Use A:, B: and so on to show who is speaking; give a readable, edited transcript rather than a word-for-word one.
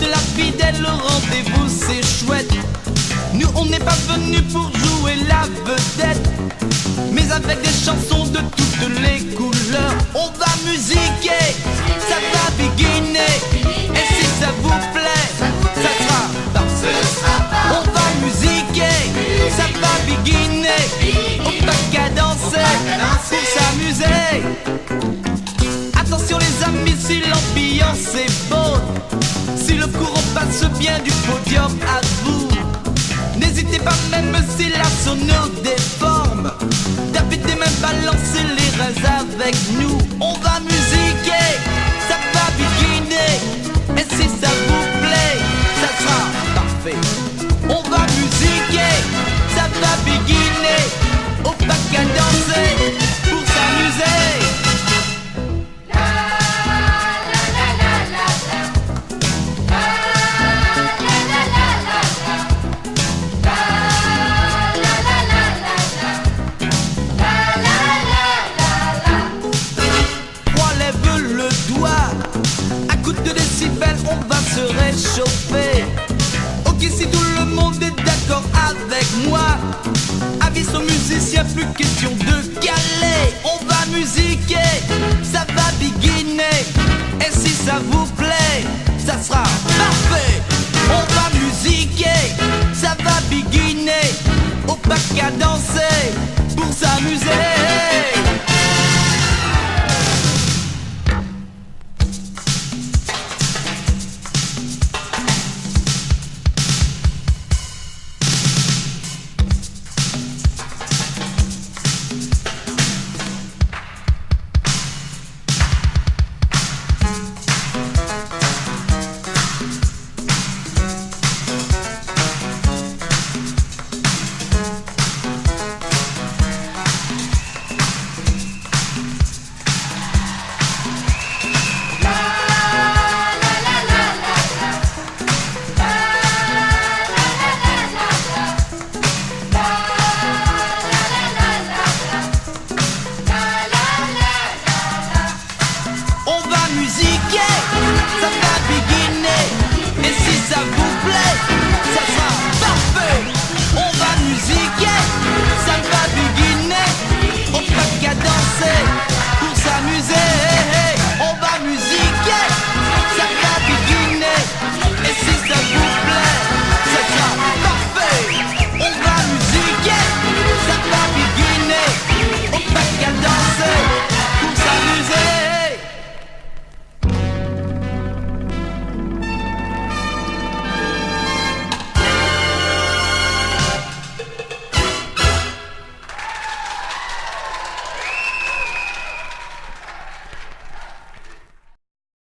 A: reste là fidèle au rendez-vous, c'est chouette. Nous on n'est pas venus pour jouer la vedette, mais avec des chansons de toutes les couleurs. On va musiquer, ça va biguiner, et si ça vous plaît, ça sera parfait. On va musiquer, ça va biguiner, on va cadencer pour s'amuser. Attention les amis, si l'ambiance est bonne, si le courant passe bien du podium à vous, n'hésitez pas même si la sono déforme, tapez des mains, balancez les reins avec nous. On va musiquer, ça va biguiner, et si ça vous plaît, ça sera parfait. On va musiquer, ça va biguiner, on va cadencer pour s'amuser. On va se réchauffer. Ok, si tout le monde est d'accord avec moi, avis aux musiciens, plus question de caler. On va musiquer, ça va biguiner, et si ça vous plaît,